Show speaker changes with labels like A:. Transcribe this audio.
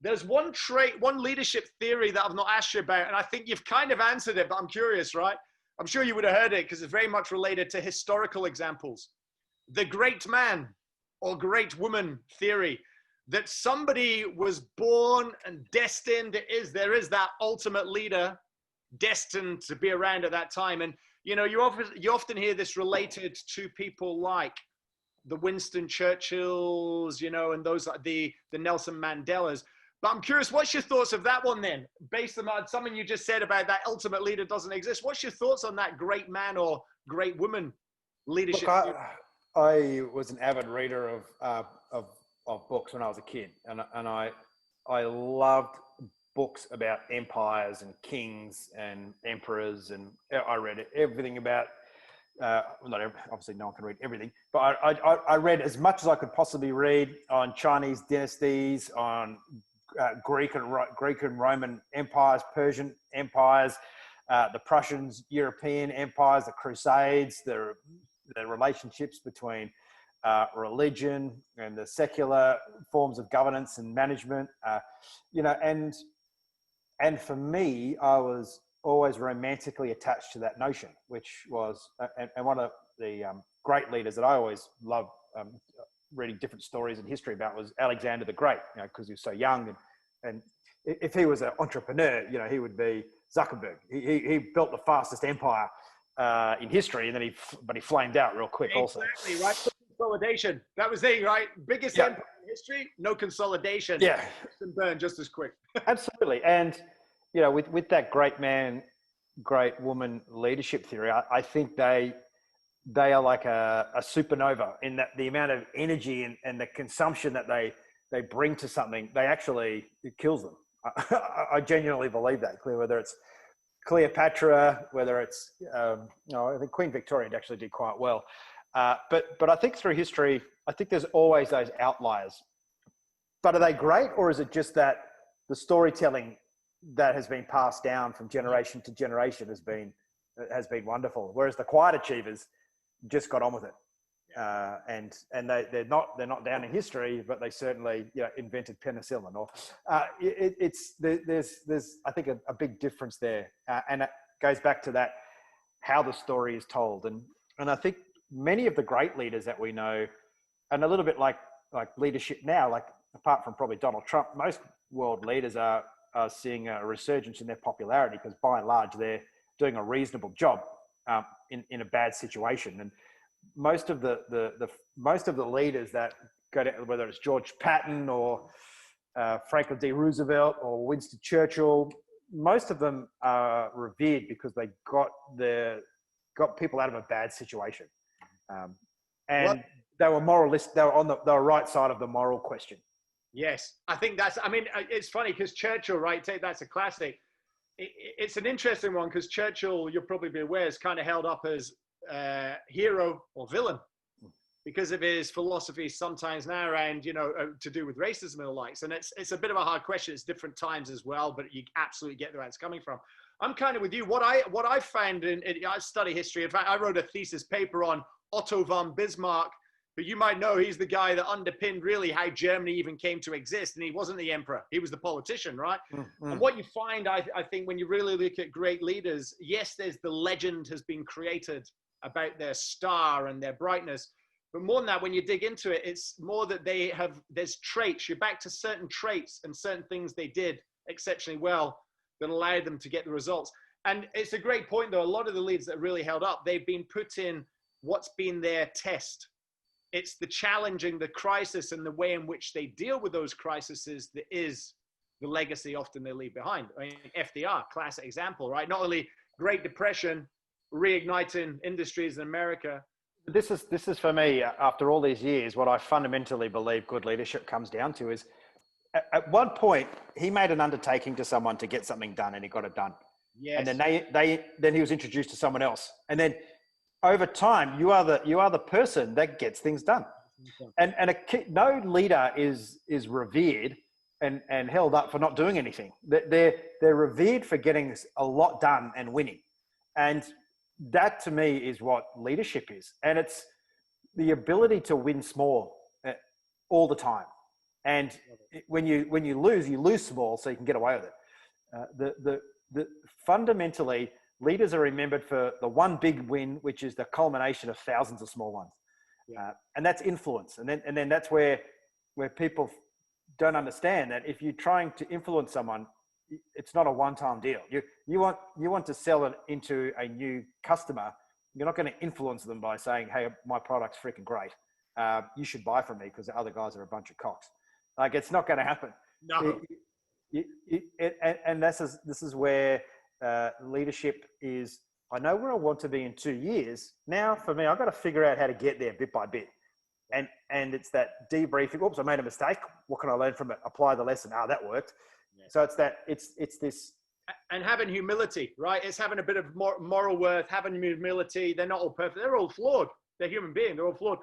A: There's one trait, one leadership theory that I've not asked you about, and I think you've kind of answered it, but I'm curious, right? I'm sure you would have heard it because it's very much related to historical examples. The great man or great woman theory, that somebody was born and destined. There is that ultimate leader destined to be around at that time. And, you know, you often hear this related to people like the Winston Churchills, you know, and those like the Nelson Mandelas. But I'm curious, what's your thoughts of that one then? Based on something you just said about that ultimate leader doesn't exist. What's your thoughts on that great man or great woman leadership?
B: Look, I was an avid reader of books when I was a kid, and I loved books about empires and kings and emperors, and I read everything about. Obviously, no one can read everything, but I read as much as I could possibly read on Chinese dynasties, on Greek and Roman empires, Persian empires, the Prussians, European empires, the Crusades, the relationships between religion and the secular forms of governance and management, you know, and for me, I was always romantically attached to that notion, which was, and one of the great leaders that I always loved reading different stories in history about was Alexander the Great, you know, because he was so young, and if he was an entrepreneur, you know, he would be Zuckerberg. He built the fastest empire in history, and then he flamed out real quick.
A: Exactly, also, right? Consolidation. That was it, right? Biggest empire in history, no consolidation.
B: Yeah,
A: and burn just as quick.
B: Absolutely, and you know, with that great man, great woman leadership theory, I think they are like a supernova in that the amount of energy and the consumption that they bring to something, it kills them. I genuinely believe that. Whether it's Cleopatra, whether it's you know, I think Queen Victoria actually did quite well, but I think through history, I think there's always those outliers. But are they great, or is it just that the storytelling that has been passed down from generation to generation has been wonderful, whereas the quiet achievers just got on with it, and they're not down in history, but they certainly, you know, invented penicillin, or there's I think a big difference there, and it goes back to that how the story is told, and I think many of the great leaders that we know, and a little bit like leadership now, like apart from probably Donald Trump, most world leaders are seeing a resurgence in their popularity because by and large they're doing a reasonable job in a bad situation. And most of the leaders that go to, whether it's George Patton or Franklin D. Roosevelt or Winston Churchill, most of them are revered because they got people out of a bad situation, and they were moralists. They were right side of the moral question.
A: Yes, I think it's funny because Churchill, right? That's a classic. It's an interesting one because Churchill, you'll probably be aware, is kind of held up as hero or villain because of his philosophy sometimes now around, you know, to do with racism and the likes. And it's a bit of a hard question. It's different times as well, but you absolutely get where it's coming from. I'm kind of with you. What I found I study history. In fact, I wrote a thesis paper on Otto von Bismarck, but you might know he's the guy that underpinned really how Germany even came to exist. And he wasn't the emperor. He was the politician, right? Mm-hmm. And what you find, I think, when you really look at great leaders, yes, there's the legend has been created about their star and their brightness. But more than that, when you dig into it, it's more that there's traits. You're back to certain traits and certain things they did exceptionally well that allowed them to get the results. And it's a great point, though. A lot of the leaders that really held up, they've been put in what's been their test. It's the challenging, the crisis, and the way in which they deal with those crises that is the legacy often they leave behind. I mean, FDR, classic example, right? Not only Great Depression, reigniting industries in America.
B: This is for me, after all these years, what I fundamentally believe good leadership comes down to is, at one point, he made an undertaking to someone to get something done, and he got it done.
A: Yes.
B: And then he was introduced to someone else, and then over time, you are the person that gets things done. And no leader is revered and held up for not doing anything. They're revered for getting a lot done and winning. And that to me is what leadership is. And it's the ability to win small all the time. And when you lose small, so you can get away with it. Fundamentally, leaders are remembered for the one big win, which is the culmination of thousands of small ones.
A: Yeah.
B: And that's influence. And then that's where people don't understand that if you're trying to influence someone, it's not a one-time deal. You want to sell it into a new customer. You're not going to influence them by saying, "Hey, my product's freaking great. You should buy from me because the other guys are a bunch of cocks." Like, it's not going to happen.
A: No.
B: And this is where leadership is. I know where I want to be in 2 years. Now, for me, I've got to figure out how to get there bit by bit. And it's that debriefing. Oops, I made a mistake. What can I learn from it? Apply the lesson. That worked. Yeah. So it's this.
A: And having humility, right? It's having a bit of moral worth, having humility. They're not all perfect. They're all flawed. They're human beings. They're all flawed.